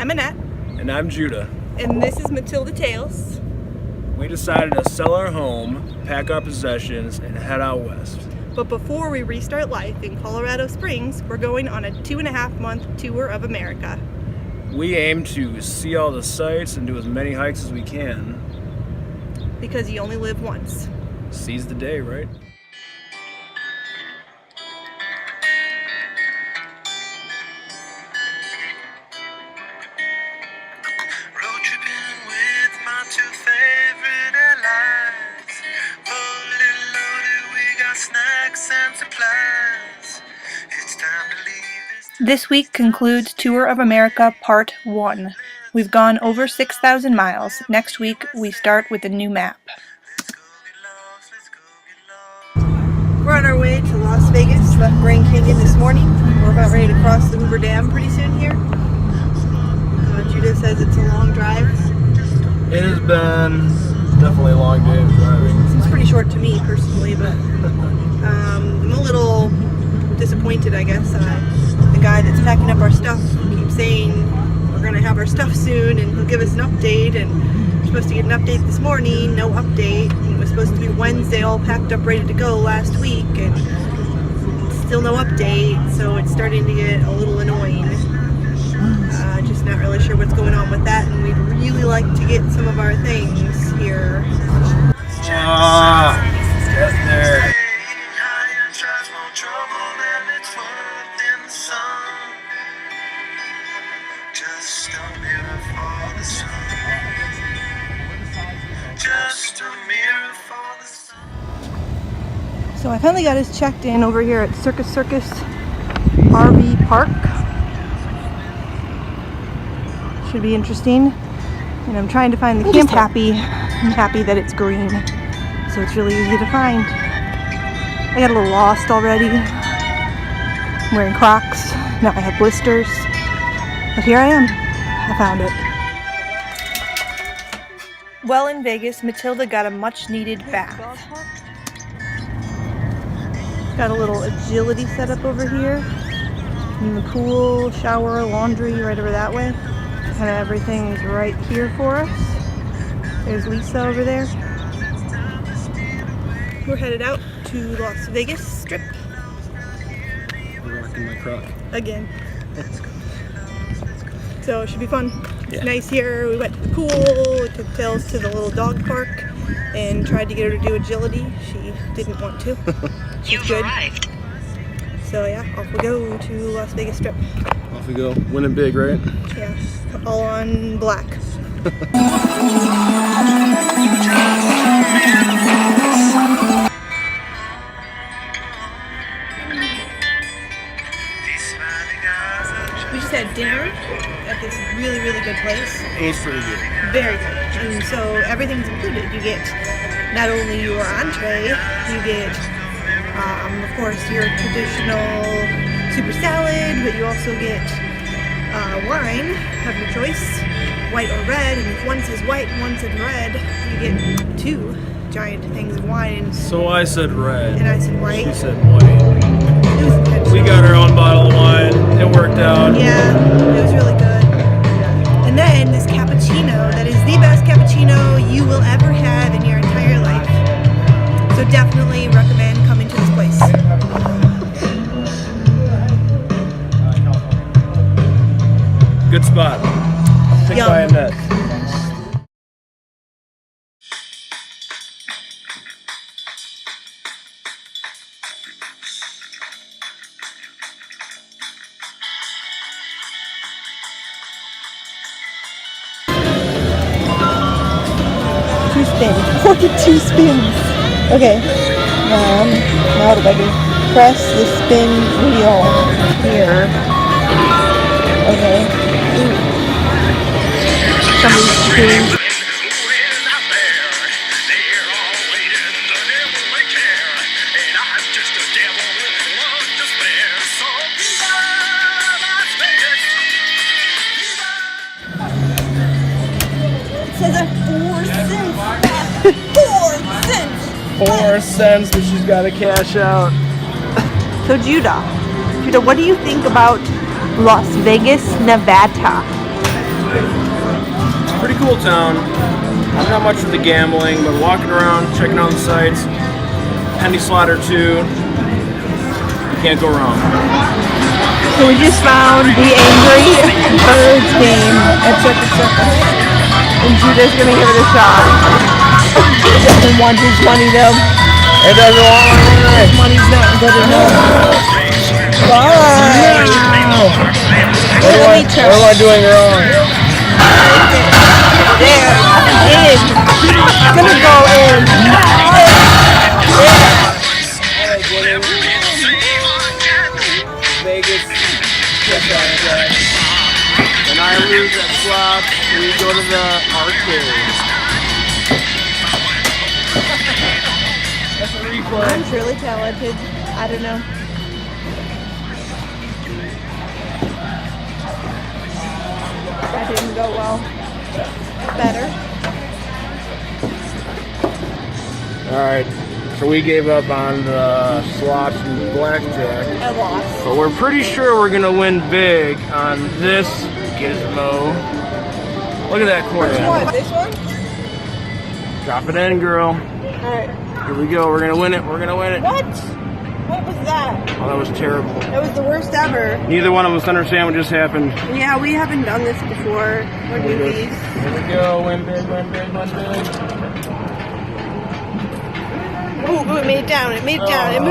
I'm Annette. And I'm Judah. And this is Matilda Tales. We decided to sell our home, pack our possessions, and head out west. But before we restart life in Colorado Springs, we're going on a 2.5-month tour of America. We aim to see all the sights and do as many hikes as we can. Because you only live once. Seize the day, right? This week concludes Tour of America Part 1. We've gone over 6,000 miles. Next week we start with a new map. We're on our way to Las Vegas. Left Grand Canyon this morning. We're about ready to cross the Hoover Dam pretty soon here. Judah says it's a long drive. It has been definitely a long day of driving. It's pretty short to me personally, but I'm a little disappointed, I guess. The guy that's packing up our stuff keeps saying we're going to have our stuff soon and he'll give us an update, and we're supposed to get an update this morning, no update. It was supposed to be Wednesday, all packed up, ready to go last week, and still no update, so it's starting to get a little annoying. Just not really sure what's going on with that, and we'd really like to get some of our things here. Get there. So I finally got us checked in over here at Circus RV Park. Should be interesting. And I'm trying to find the camp happy. I'm happy that it's green, so it's really easy to find. I got a little lost already. I'm wearing Crocs. Now I have blisters. But here I am. I found it. Well, in Vegas, Matilda got a much needed bath. Got a little agility set up over here. And the pool, shower, laundry right over that way. Kind of everything is right here for us. There's Lisa over there. We're headed out to Las Vegas Strip. I'm rocking my Croc. Again. So it should be fun. It's Yeah. nice here. We went to the pool, we took Tails to the little dog park, and tried to get her to do agility. She didn't want to. She's good. Arrived. So yeah, off we go to Las Vegas Strip. Off we go. Winning big, right? Yeah, all on black. We just had dinner at this really, really good place. It was pretty good. Very good. And so everything's included. You get not only your entree, you get, of course, your traditional super salad, but you also get wine of your choice, white or red. And if one says white and one says red, you get 2 giant things of wine. So I said red. And I said white. She said white. It was intentional. We got our own bottle of wine. It worked out. Yeah, it was really good. And then this cappuccino, that is the best cappuccino you will ever have in your entire life. So definitely recommend coming to this place. Good spot. Picked by Annette. Spins. 42 spins. Okay. Now what do I do? Press the spin wheel here. Okay. Somebody's spinning. It says a 4 cents. 4 cents. 4 cents, but she's got to cash out. So Judah, what do you think about Las Vegas, Nevada? It's a pretty cool town. I'm not much into gambling, but walking around, checking out the sights, penny slot or two, you can't go wrong. So we just found the Angry Birds game at Circus Circus. And Judah's gonna give it a shot. He doesn't want his money though. It doesn't want my money. Money's not good enough. Bye! What am I doing wrong? There, in. I'm gonna go in. Vegas. When I lose at slots, we go to the arcade. That's a replay. I'm truly talented. I don't know. That didn't go well. Better. Alright, so we gave up on the slots and blackjack. I lost. But we're pretty sure we're gonna win big on this gizmo. Look at that corner. Which one? This one? Drop it in, girl. Alright. Here we go. We're gonna win it. We're gonna win it. What? What was that? Oh, that was terrible. That was the worst ever. Neither one of us understand what just happened. Yeah, we haven't done this before. We're newbies. Here we go. Win big, win big, win big. Ooh, it made it down. It made it down. It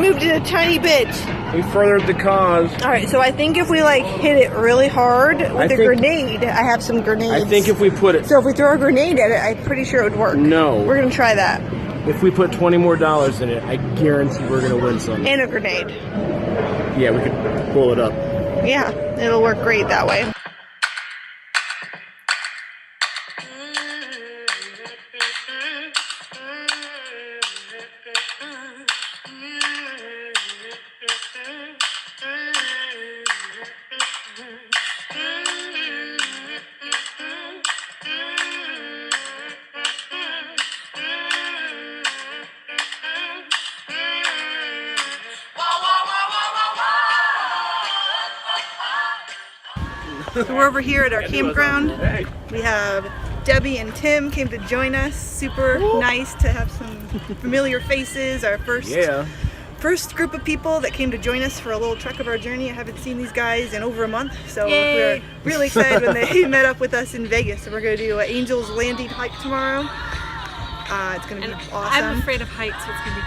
moved it a tiny bit. We furthered the cause. All right, so I think if we like hit it really hard with a grenade, I have some grenades. I think if we put it. So if we throw a grenade at it, I'm pretty sure it would work. No. We're gonna try that. If we put $20 more in it, I guarantee we're gonna win something. And a grenade. Yeah, we could blow it up. Yeah, it'll work great that way. So we're over here at our campground. We have Debi and Tim came to join us. Super nice to have some familiar faces. Our first group of people that came to join us for a little trek of our journey. I haven't seen these guys in over a month, so we're really excited when they met up with us in Vegas. So we're going to do an Angel's Landing hike tomorrow. It's going to be awesome. I'm afraid of heights, so it's going to be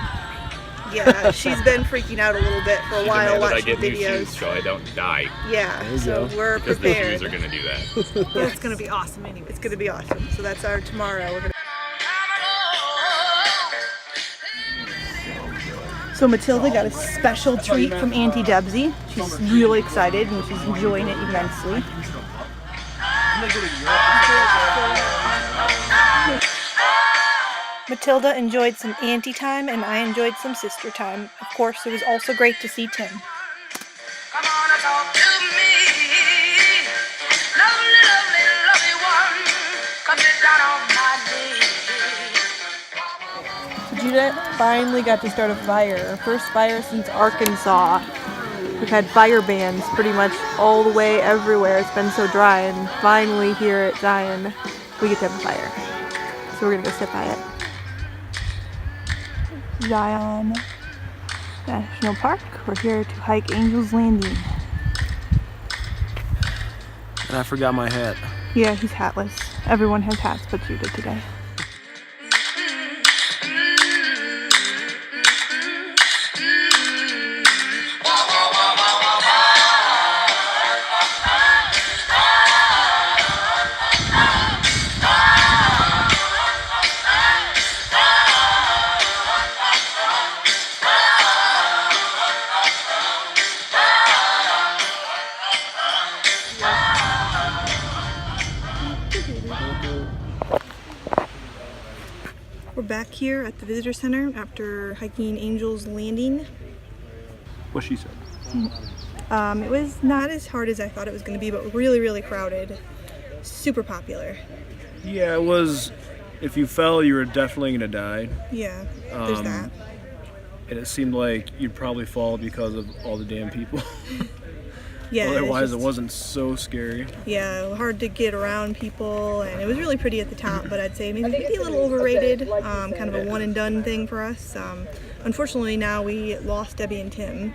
Yeah, she's been freaking out a little bit for a while watching I get videos. new shoes so I don't die. Yeah, so we're Because prepared. the shoes are going to do that. yeah, it's going to be awesome anyway. It's going to be awesome. So that's our tomorrow. We're gonna... So Matilda got a special treat from Auntie Debsy. She's really excited and she's enjoying it immensely. Matilda enjoyed some auntie time and I enjoyed some sister time. Of course, it was also great to see Tim. Come on and talk to me. Lovely, lovely, lovely one. Come sit down on my knee. Judah finally got to start a fire. Our first fire since Arkansas. We've had fire bans pretty much all the way everywhere. It's been so dry, and finally here at Zion, we get to have a fire. So we're gonna go sit by it. Zion National Park. We're here to hike Angel's Landing. And I forgot my hat. Yeah, he's hatless. Everyone has hats but Judah today. We're back here at the visitor center after hiking Angel's Landing. What she said. It was not as hard as I thought it was going to be, but really, really crowded. Super popular. Yeah, it was. If you fell, you were definitely gonna die. Yeah, there's that. And it seemed like you'd probably fall because of all the damn people. Yeah, it's Otherwise, just- it wasn't so scary. Yeah, hard to get around people, and it was really pretty at the top, but I'd say maybe a little overrated, kind of a one and done thing for us. Unfortunately, now we lost Debbie and Tim.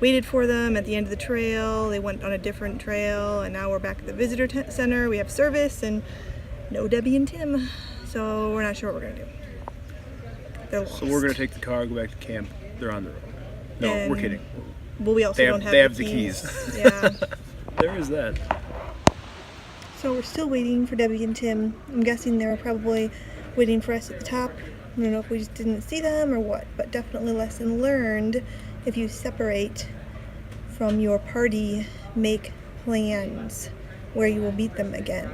Waited for them at the end of the trail, they went on a different trail, and now we're back at the visitor center. We have service, and no Debbie and Tim, so we're not sure what we're gonna do. They're lost. So we're gonna take the car, go back to camp. They're on the road. No, we're And- kidding. Well, we also don't have They have the keys. Yeah. There is that. So we're still waiting for Debbie and Tim. I'm guessing they were probably waiting for us at the top. I don't know if we just didn't see them or what, but definitely lesson learned. If you separate from your party, make plans where you will meet them again.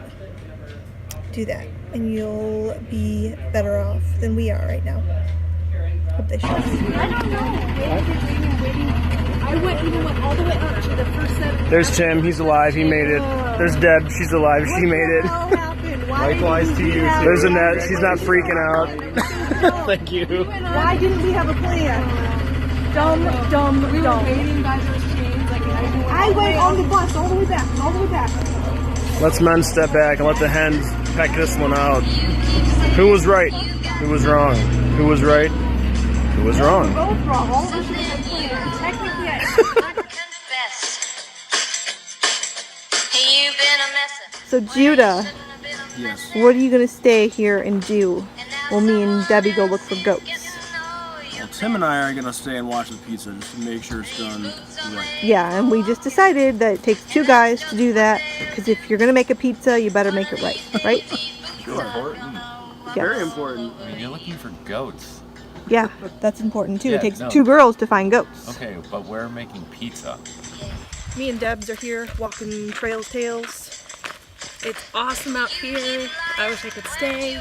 Do that, and you'll be better off than we are right now. Hope they show. I don't know. Waiting. I went all the way up to the first set. There's Tim. He's alive. He made it. There's Deb. She's alive. She made it. Likewise to you. There's Annette. She's not freaking out. Thank you. Why didn't we have a plan? Dumb. We were waiting by those chains. Like I went on the bus all the way back. Let's men step back and let the hens peck this one out. Who was right? Who was wrong? Who was right? Who was wrong? Both wrong. All of us should have planned. technically, Confess. You've been a mess. So Judah, Yes. what are you gonna stay here and do while me and Debbie go look for goats? Well, Tim and I are gonna stay and watch the pizza just to make sure it's done right. Yeah, and we just decided that it takes two guys to do that, because if you're gonna make a pizza, you better make it right, right? Important. Very Yes. important. I mean, you're looking for goats. Yeah, that's important too. Yeah, It takes no. two girls to find goats. Okay, but we're making pizza. Me and Debs are here walking trails tales. it's awesome out here. I wish I could stay.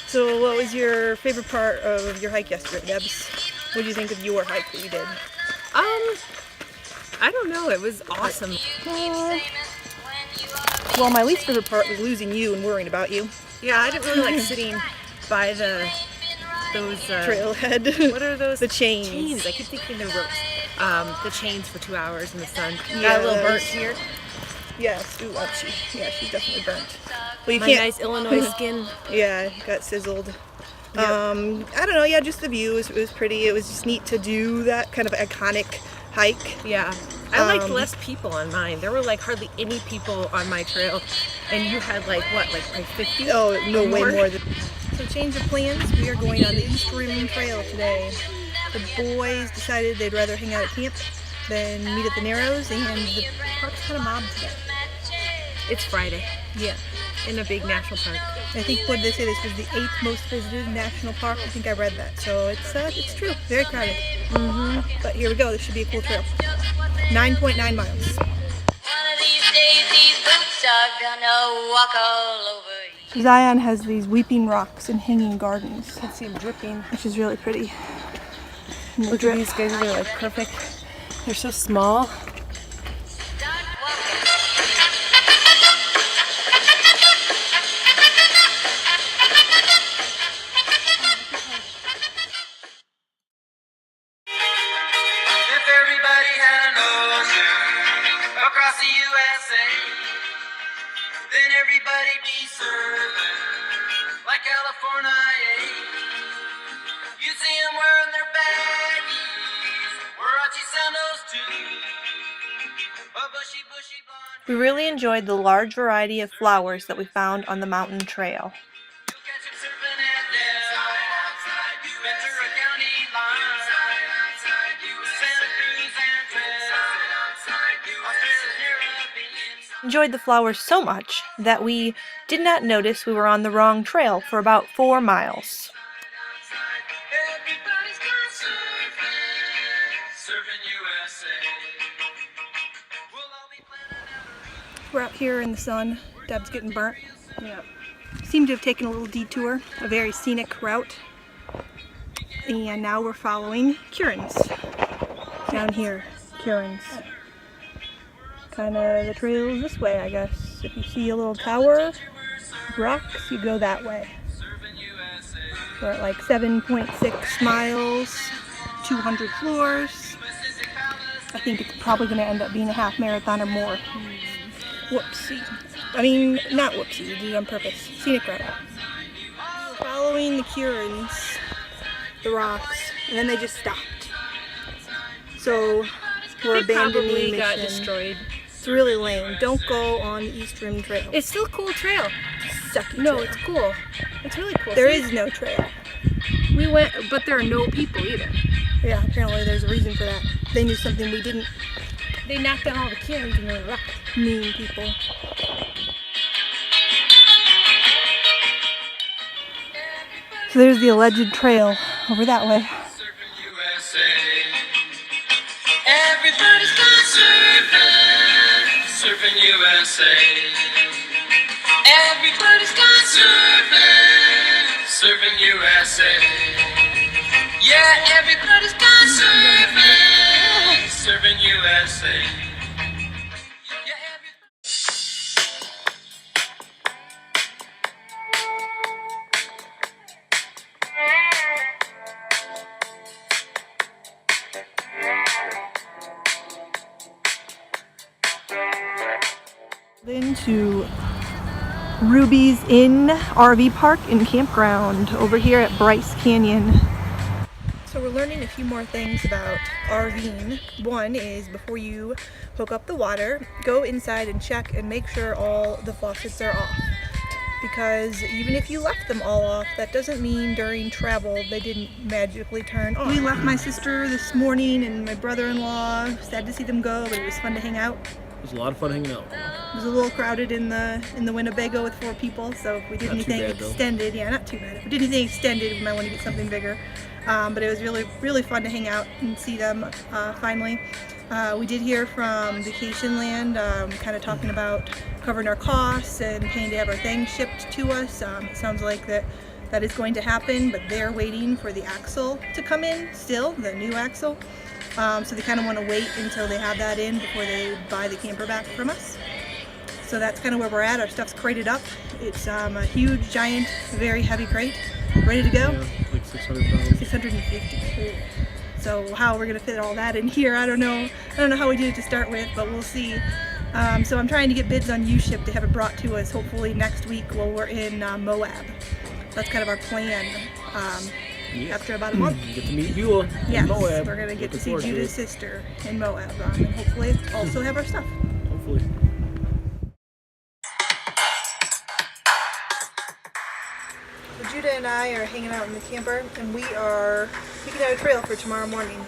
So what was your favorite part of your hike yesterday, Debs? What do you think of your hike that you did? I don't know. It was awesome. Well, my least favorite part was losing you and worrying about you. Yeah, I didn't really like sitting by those Trailhead. What are those? The chains. Chains. I keep thinking they're ropes. The chains for 2 hours in the sun. Yeah, Got a little burnt those- here. Yes. Ooh, ouchie. Yeah, she's definitely burnt. Well, you My can't. nice Illinois skin. Yeah, got sizzled. I don't know. Yeah, just the view was pretty. It was just neat to do that kind of iconic hike. Yeah. I liked Um, less people on mine. There were like hardly any people on my trail, and you had like what, like 50? Oh, no, or way more than. So change of plans. We are going on the East Rim Trail today. The boys decided they'd rather hang out at camp than meet at the Narrows, and the park's kind of mobbed today. It's Friday Yeah. in a big national park. I think, what did they say, this was the 8th most visited national park? I think I read that. So it's true. Very crowded. But here we go. This should be a cool trail. 9.9 miles. One of these days, these boots are gonna walk all over you. Zion has these weeping rocks and hanging gardens, You can see them dripping. which is really pretty. And the Look drip. at these guys. They're like perfect. They're so small. Start walking. If everybody had an ocean across the USA, then everybody'd be serving like California. You'd see them wearing their baggies, Warachi sandals too. A bushy blonde. We really enjoyed the large variety of flowers that we found on the mountain trail. You'll catch him surfing at Del, Ventura County line, Santa Cruz and Trail, Australia, Caribbean. Enjoyed the flowers so much that we did not notice we were on the wrong trail for about 4 miles. Everybody's gone surfing USA. We'll all be planning out a route. We're out here in the sun. Deb's getting burnt. Yeah. Seemed to have taken a little detour, a very scenic route. And now we're following Kieran's. Down here, Kieran's. Kind of the trail is this way, I guess. If you see a little tower, rocks, you go that way. We're at like 7.6 miles, 200 floors. I think it's probably going to end up being a half marathon or more. Whoopsie. I mean, not whoopsie, we did it on purpose. Scenic route. We're following the Curans, the rocks, and then they just stopped. So we're They abandoning probably mission. got destroyed. It's really lame. Don't go on the East Rim Trail. It's still a cool trail. Sucky No, trail. it's cool. It's really cool. There See, is no trail. We went, but there are no people either. Yeah, apparently there's a reason for that. They knew something we didn't. They knocked down all the cairns and they left. Mean people. So there's the alleged trail over that way. Everybody's gone surfing, surfing USA. Everybody's gone surfing, surfing USA. Yeah, everybody's gone surfing, surfing USA. Into Ruby's Inn RV Park and Campground over here at Bryce Canyon. So we're learning a few more things about RVing. One is before you hook up the water, go inside and check and make sure all the faucets are off. Because even if you left them all off, that doesn't mean during travel they didn't magically turn on. We left my sister this morning and my brother-in-law. Sad to see them go, but it was fun to hang out. It was a lot of fun hanging out. It was a little crowded in the Winnebago with 4 people, so if we did Not too anything bad, though. extended, yeah, not too bad. If we did anything extended, we might want to get something bigger. But it was really fun to hang out and see them finally. We did hear from Vacation Land, kind of talking about covering our costs and paying to have our things shipped to us. It sounds like that is going to happen, but they're waiting for the axle to come in still, the new axle. So they kind of want to wait until they have that in before they buy the camper back from us. So that's kind of where we're at. Our stuff's crated up. It's a huge, giant, very heavy crate, ready to go. Yeah, like 600 pounds. 650. So how we're gonna fit all that in here, I don't know. I don't know how we did it to start with, but we'll see. So I'm trying to get bids on U-Ship to have it brought to us hopefully next week while we're in Moab. That's kind of our plan. After about a month. Get to meet Beulah Yes, in Moab. we're gonna get to Looking see forward to Judah's it. sister in Moab, and hopefully also have our stuff. Hopefully. So Judah and I are hanging out in the camper, and we are picking out a trail for tomorrow morning.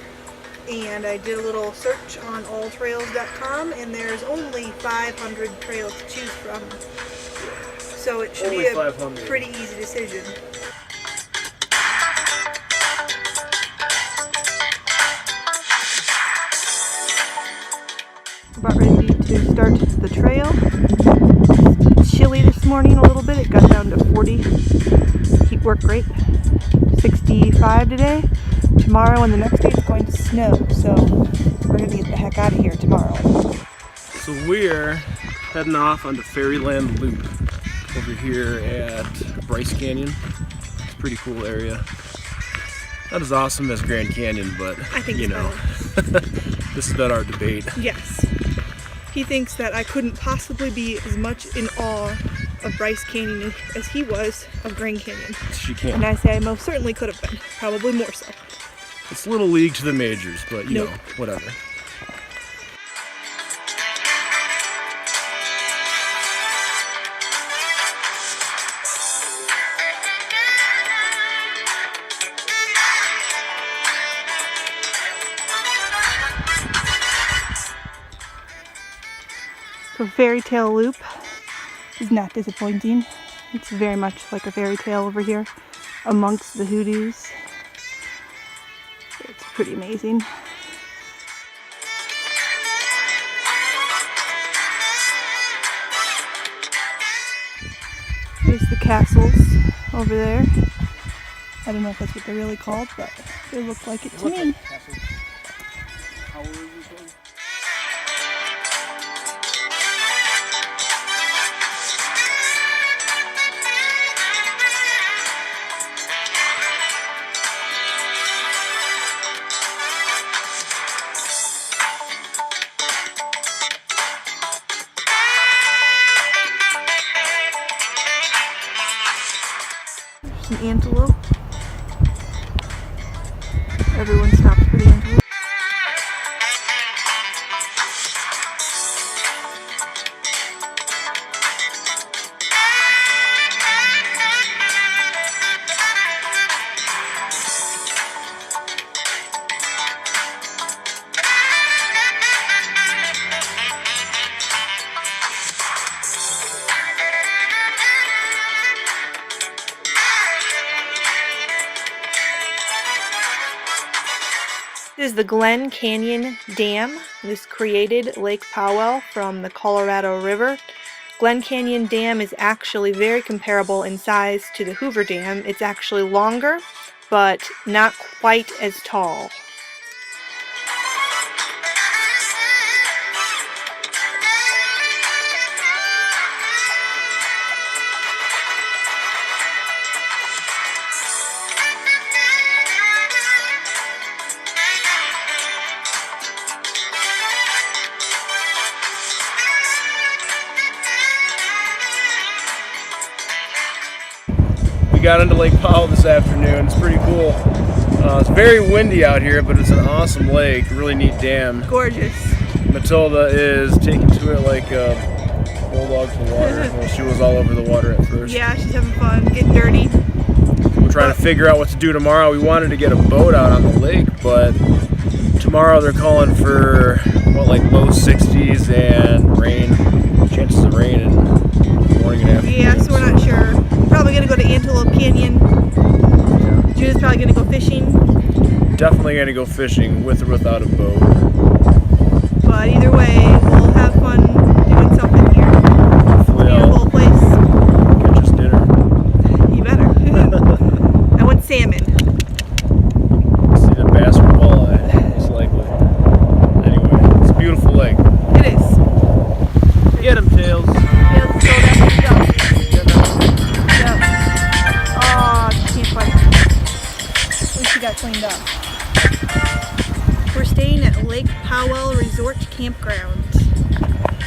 And I did a little search on alltrails.com, and there's only 500 trails to choose from. So it should Only be a 500. pretty easy decision. About ready to start the trail. It's chilly this morning a little bit. It got down to 40. Heat worked great. 65 today. Tomorrow and the next day it's going to snow. So we're going to get the heck out of here tomorrow. So we're heading off on the Ferry Tale Loop over here at Bryce Canyon. It's a pretty cool area. Not as awesome as Grand Canyon, but I think you it's know, this has been our debate. Yes. He thinks that I couldn't possibly be as much in awe of Bryce Canyon as he was of Grand Canyon. She And can't. I say I most certainly could have been. Probably more so. It's a little league to the majors, but you Nope. know, whatever. So Ferry Tale Loop is not disappointing. It's very much like a fairy tale over here amongst the hoodoos. It's pretty amazing. There's the castles over there. I don't know if that's what they're really called, but they look like it to me. Some antelope. Everyone stops for the antelope. This is the Glen Canyon Dam. This created Lake Powell from the Colorado River. Glen Canyon Dam is actually very comparable in size to the Hoover Dam. It's actually longer, but not quite as tall. We got into Lake Powell this afternoon. It's pretty cool. It's very windy out here, but it's an awesome lake. Really neat dam. Gorgeous. Matilda is taking to it like a bulldog to water. Well, she was all over the water at first. Yeah, she's having fun, getting dirty. We're trying to figure out what to do tomorrow. We wanted to get a boat out on the lake, but tomorrow they're calling for like low 60s and rain, chances of rain in the morning and afternoon. Yeah, so we're not sure. Probably gonna go to Antelope Canyon. Yeah. Judith's probably gonna go fishing. Definitely gonna go fishing with or without a boat. But either way, we'll have fun doing something here. Hopefully Beautiful place. catch us dinner. You better. I want salmon. See the bass or walleye, most likely. Anyway, it's a beautiful lake. It is. Get 'em, Tails. Yeah, let's go down. Yep. Oh, can't find it. At least she got cleaned up. We're staying at Lake Powell Resort Campground.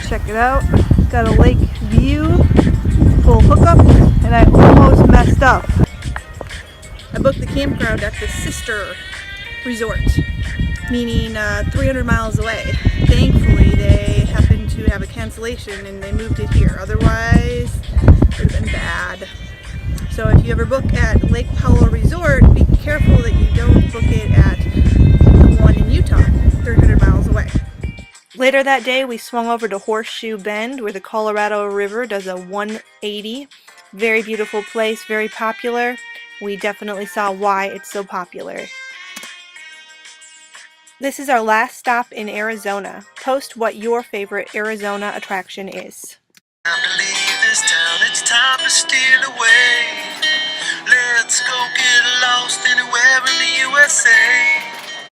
Check it out. Got a lake view, full hookup, and I almost messed up. I booked the campground at the sister resort, meaning 300 miles away. Thankfully, they happened to have a cancellation and they moved it here. Otherwise, it would have been bad. So if you ever book at Lake Powell Resort, be careful that you don't book it at the one in Utah, 300 miles away. Later that day, we swung over to Horseshoe Bend, where the Colorado River does a 180. Very beautiful place, very popular. We definitely saw why it's so popular. This is our last stop in Arizona. Post what your favorite Arizona attraction is. Time to leave this town, it's time to steal away. Let's go get lost anywhere in the USA.